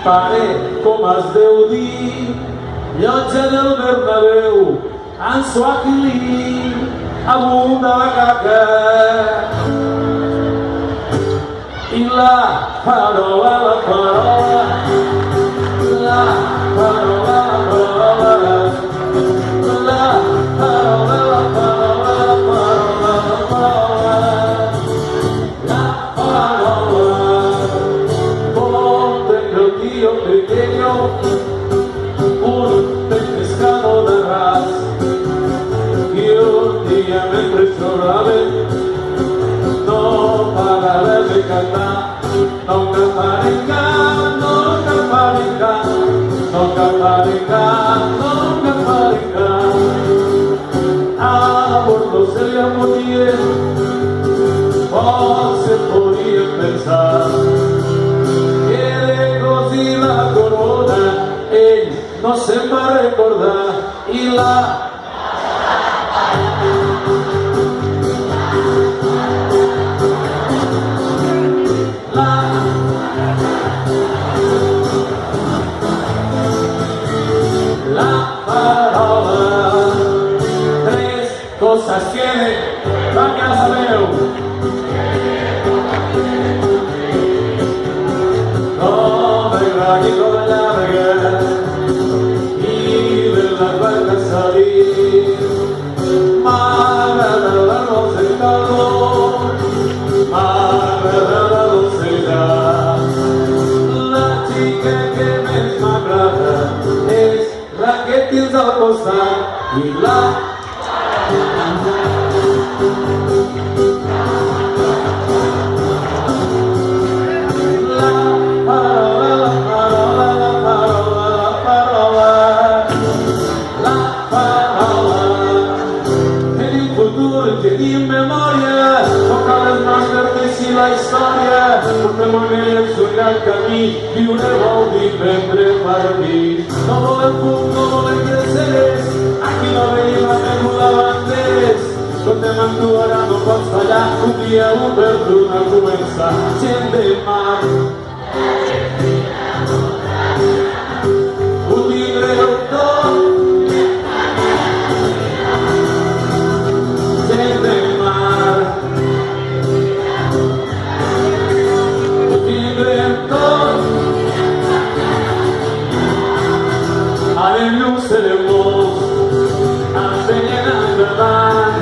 pare com es deu dir, llotja del Bernabéu, en Suahili, abunda la caca. I la parola, la parola, la parola, la parola, la parola, la parola, la parola, la parola, la parola. Ponte que el tío pequeño, un pescado de ras, y un día mentre lloraba, no pararé de cantar, no cantaré, no cantaré, no cantaré, no cantaré. A bordo se le moría, o se podía pensar que de così la corona ell no se'n va recordar. I la parola, tres cosas tiene, la que la sabeu. Con el granito de la vega y de la barca salir, m'agrada la rosa de calor, m'agrada la docella. La xica que més m'agrada és la que tens al costat i la tenim memòria, toca les nostres vies i la història, portem en ells un llarg camí, viure vol dir prendre partits. No volem fum, no volem creceres, aquí no veiem la beguda banderes, contem amb tu ara no pots fallar, un dia un perdut a començar, gent de mar. Ho tindreu tot, gent de mar. Ho tindrem tot, anem llums serem molts, empenyen endavant,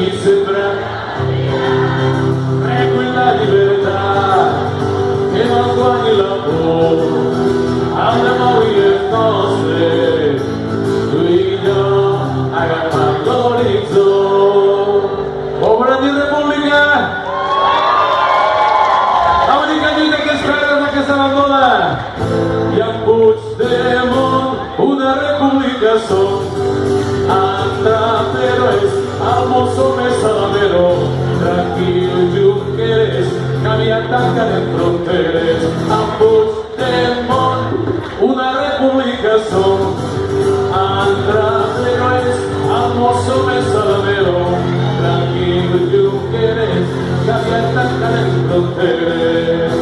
i sempre recull la llibertat, que no es guanyi la por, el demà avui és nostre, tu i jo agafant l'horitzó. Obra-t'hi República! La única lluita que es perd és aquesta bandera. I en Puigdemont una república som, Antraperos, el mozo més salamero, tranquil Junqueras, que aviat tancarem fronteres. En Puigdemont una república som, Antraperos, el mozo més salamero, tranquil Junqueras, que aviat tancarem fronteres.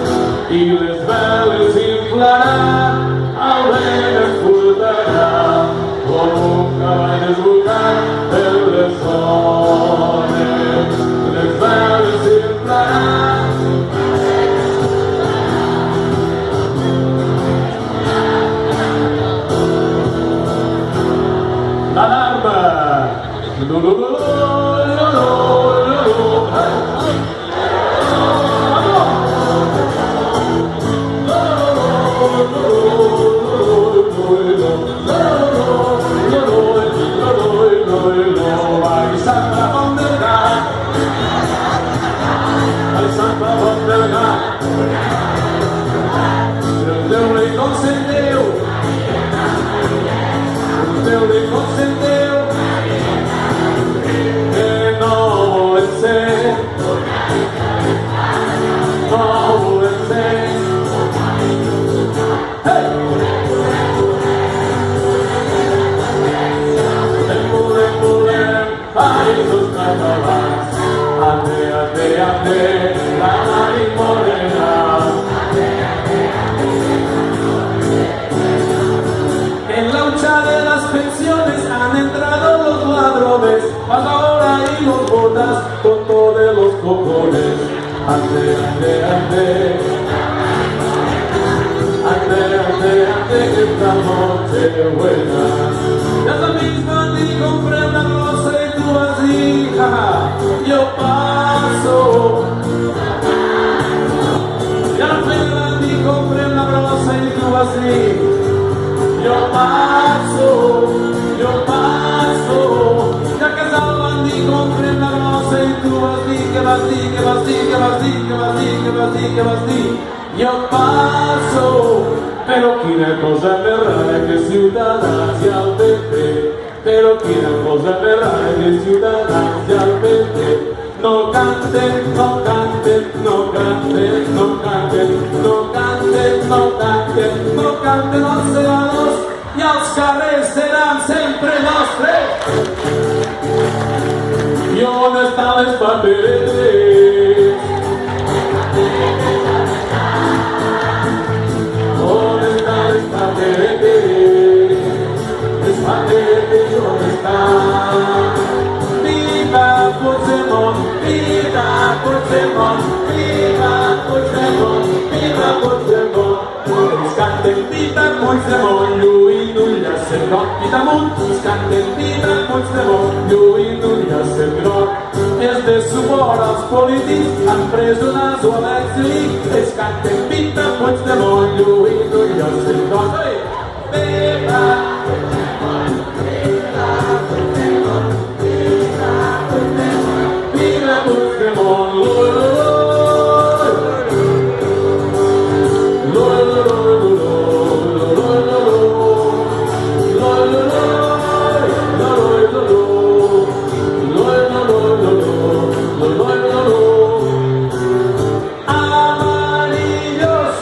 I les veles inflaran, el vent es portarà, com un cavall desbocat per les zones. Les veles inflaran, l'alarma! con todos los cojones. Ande, ande, ande. Ande, ande, ande, esta noche buena. Ya la misma ni compré una rosa y tú así, jaja, yo paso. Ya la misma ni compré una rosa y tú así, yo paso, yo paso. Ya que salvan ni compré una rosa y tú así, que vas, que vas, que vas, que vas, que vas, que vas, yo paso. Pero quina cosa me rara que Ciudadanos y al PP. Pero quina cosa me rara que Ciudadanos y al PP. No canten, no canten, no canten, no canten, no canten, no canten, no canten los ciudadanos y els carrers seran sempre nostres. I on estan les paperetes? On estan les paperetes? Les paperetes on estan? Viva Puigdemont, viva Puigdemont, viva Puigdemont, viva Puigdemont. Ens canten viva Puigdemont, lluint un llacet groc i damunt. Ens canten viva Puigdemont, lluint un llacet groc. És de suport als polítics, empresonats o a l'exili. Ens canten viva Puigdemont, lluint un llacet groc. Viva Puigdemont, viva Puigdemont, viva Puigdemont, viva Puigdemont.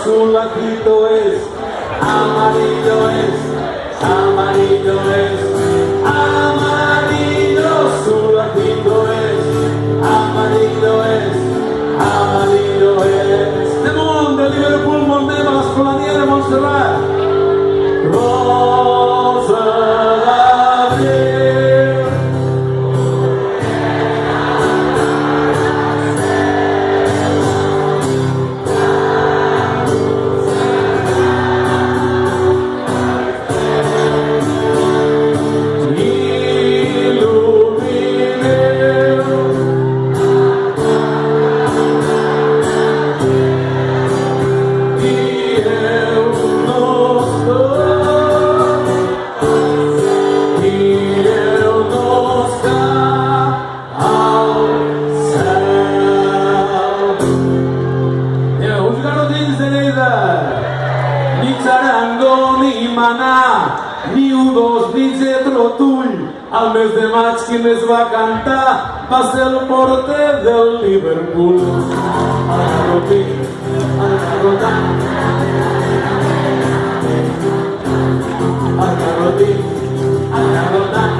Su latito es, amarillo es, amarillo es, amarillo, su latito es, amarillo es, amarillo es. De Mont, de Liverpool, Montnema, l'Escolania de Montserrat. Rosa d'Abril. Ni xarango, ni maná, ni U2, ni Jethro Tull. Al mes de maig qui més va cantar va ser el porter del Liverpool. El garrotí, el garrotant, el garrotí, el garrotant.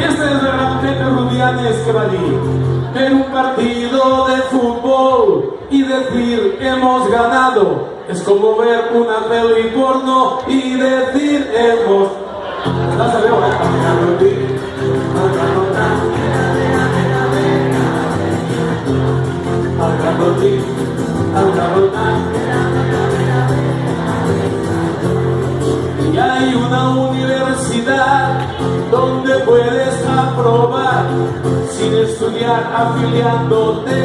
Este és el gran Pepe Rubianes que va dir: ver un partido de fútbol y decir hemos ganado es como ver una peli porno y decir hemos... ¿La sabeu, eh? El garrotí, el garrotant, el garrotí, el garrotant. Y hay una universidad donde puedes aprobar sin estudiar afiliándote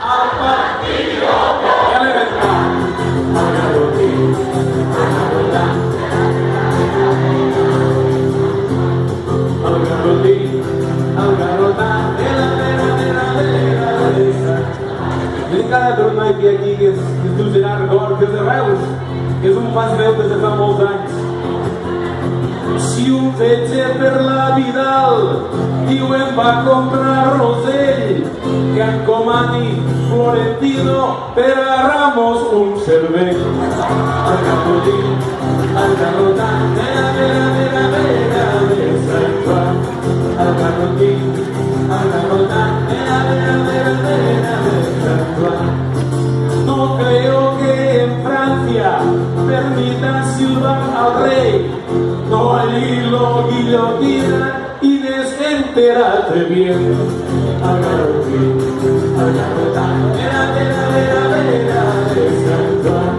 al partido que le vendrá. Al garrotí, al garrotant, al garrotí, al garrotant, de la I cada torn mai que aquí que es diu Gerard Gor, que és de Reus, que és un pas meu des de fa molts anys. Si un fetge per la Vidal diuen va comprar Rosell, que encomani Florentino per a Ramos un cervell. El garrotí, el garrotant, vera, Sant Joan. El garrotí, el garrotant, vera, Sant Joan. No creo que en Francia permitan silbar al rey. No, allí lo guillotinan y desentierran entérate bien. Agárrate, agárrate, vera, vera, vera, vera, descansar.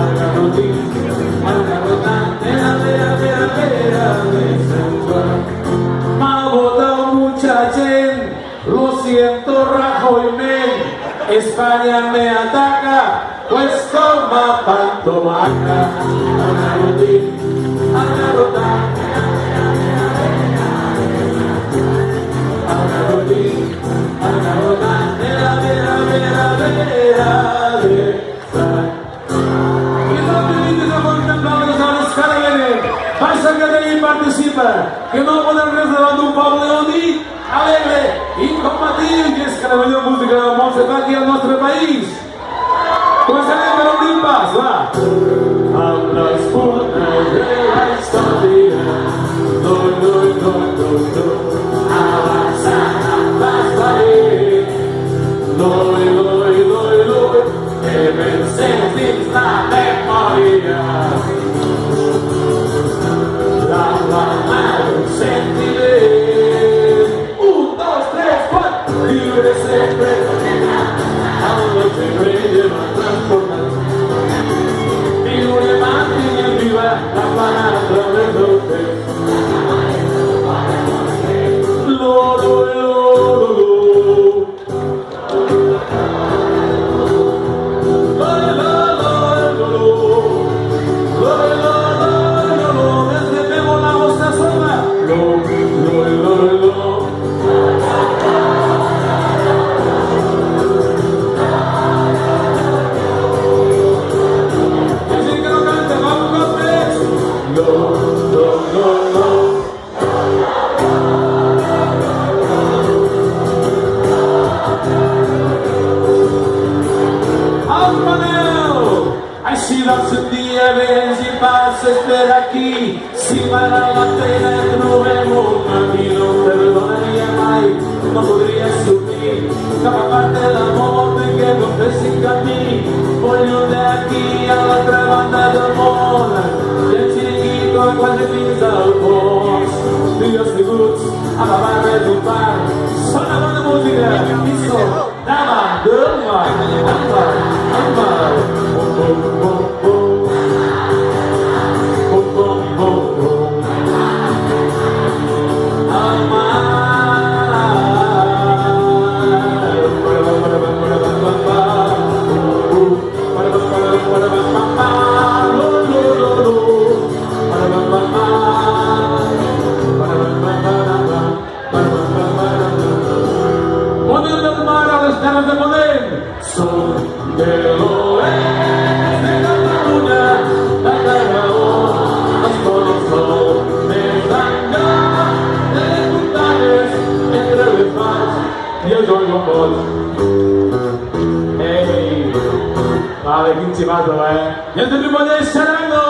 Agárrate, agárrate, vera, vera, vera, vera, descansar. M'ha votat mucha gent, lo siento Rajoy men, España me ataca, pues toma pantomaca. Agárrate, agárrate. Participa, que no podem reservar d'un poble unit, alegre, incombatiu, i és que la millor música del món se fa aquí al nostre país. Començarem per obrir un pas, va. Amb les puntes de la història, avançant amb les parets, que vencem dins la memòria. Sentiment. 1, 2, 3, 4. Libre sempre. Allo sempre lleva transportat. Viure mantenint viva la palabra de Dios. Loro, loro, per aquí, si vale la pena trobem-ho, a mi no em perdonaria mai, no podria sortir cap a part de l'amor que no fessin camí, molt lluny d'aquí a l'altra banda del món, i el xiringuito a 4 fins al fons, dies figuts a la barra d'un bar, sona bona música, i som davant del mar, al mar, al mar, quin xivato, I el primo del Xarango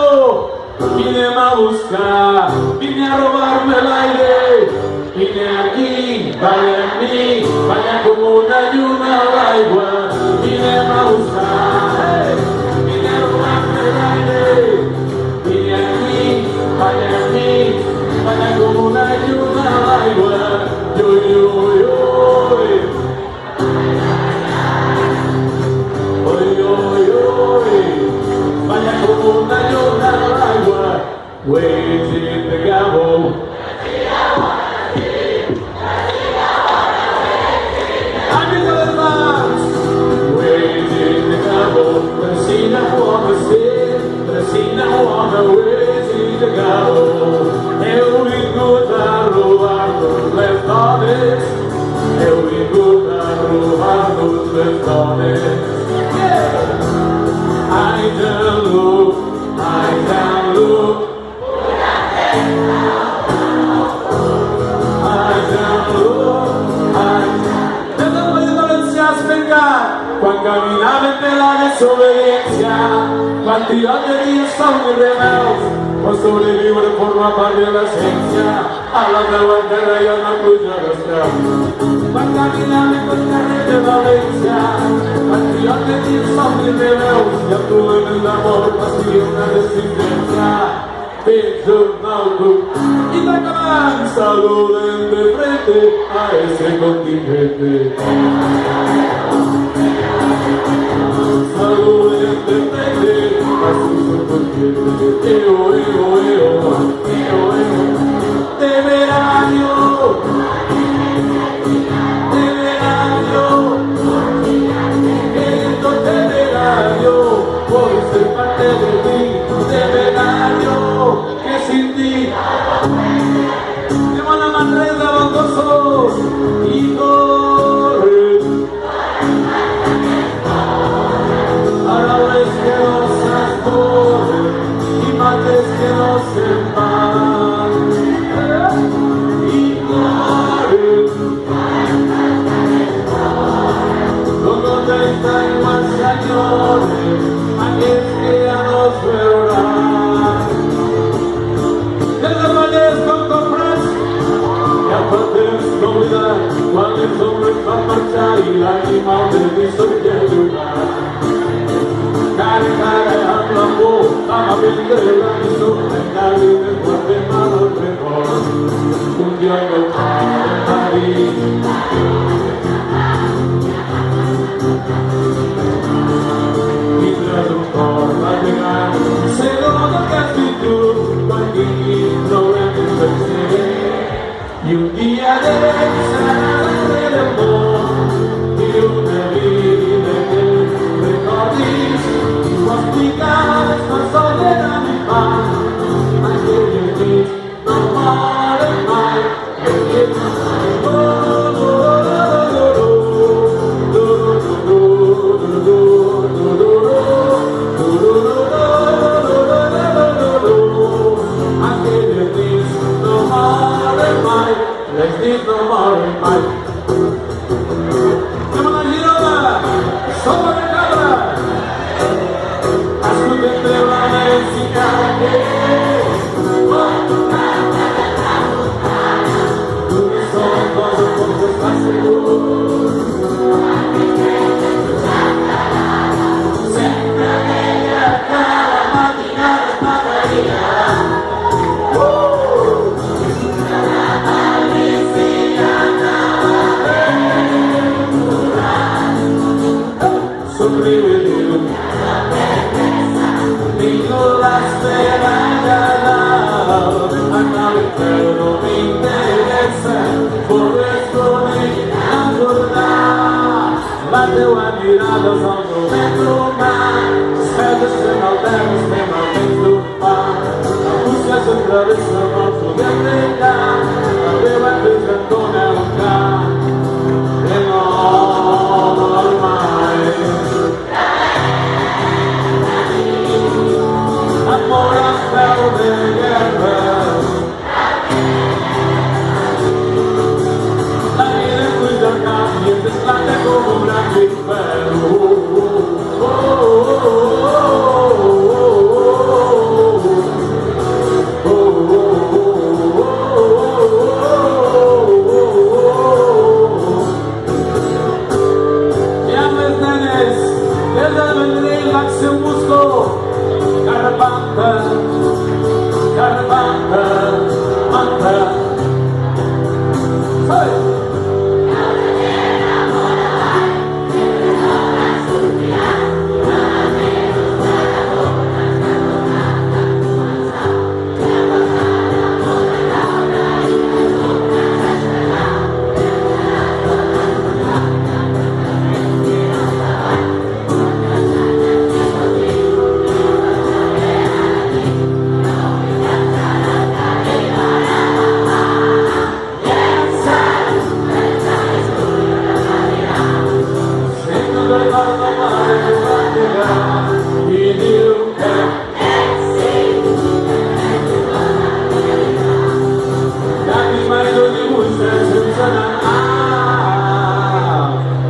vine a buscar, vine a robarme el aire, vine aquí, vaya en mí, vaya como una lluna al agua, vine a buscar, vine a robarme el aire, vine aquí, vaya en mí, vaya como una lluna al agua, yo, vaya como una lluna al agua, waiting the gavel. Waiting the gavel, Resina wanna stay, Resina wanna waiting the gavel. Eu good a robar los lestones, eu good a robar los lestones. I can look, I can look. I can look, I can. Desde el país valencià quan caminaven per la desobediència, quan tiroteries són i rebels, per sobreviure forma part de l'essència, a la meua terra hi ha una pluja d'estrels. Quan caminaven per carrer de València, patriotes i els somnis de veus, i el problema d'amor va ser una resistència. Itacarán, saluden de frente a ese contingente. Saluden de frente a sus contingentes. Temerario, temerario, queriendo temerario, por ser parte de ti, temerario, que sin ti llevan la manresa bondosos y corren. Árabes que nos transporten y mates que nos empan y corren. Los 30 y más años, aquellos que ya nos verán. Desde Valles con compras y aparte de novedad, cuando el hombre va a marchar y la animal de mi soledad. Cara, hablamó, a venir de la misión, nadie de Guatemala mejor. Un día no para París. Y tras un corto a llegar, se lo nota que actitud, cualquier problema se y un día de salir del amor, y una vida que recordís, y hospitales más solera mi paz, aquellos días no valen más, let's leave no more in mind. Come on, Girona, sobre la cabra. Ascoltate la musica dove sono cose forse stasera. Sempre bella cara mattina Maria. Digo la esperanza, pero me interesa, por esto me acordar. La tua mirada son no vento más, espero se não deves me momento más. A busca se atravessa nosso desenhar, a beba descantona lugar, en normal. Amor a ferro de guerra, la vida es muy larga y es deslante como un gran inferno. Ya ves, nenes, desde Madrid la acción buscó Carapanta, Carapanta, Manta. ¡Hey!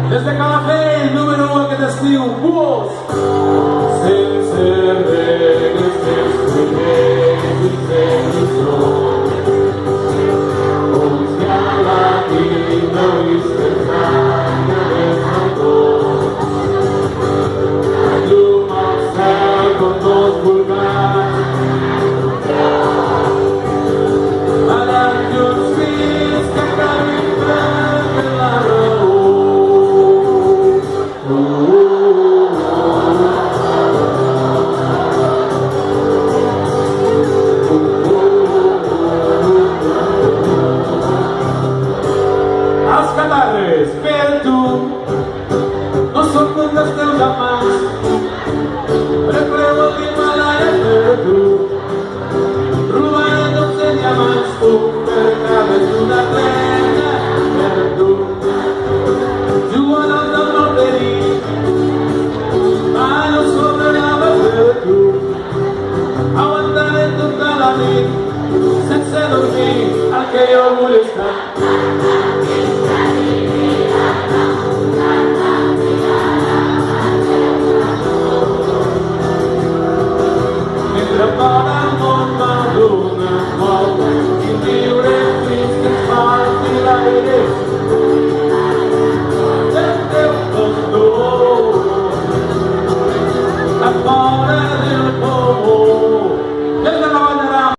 Desde Calafell, número 1 que descriu vos. Sense regres, sense regres, sense sol. Os galati não esqueçam de dor. Do mal céu com os vulgares.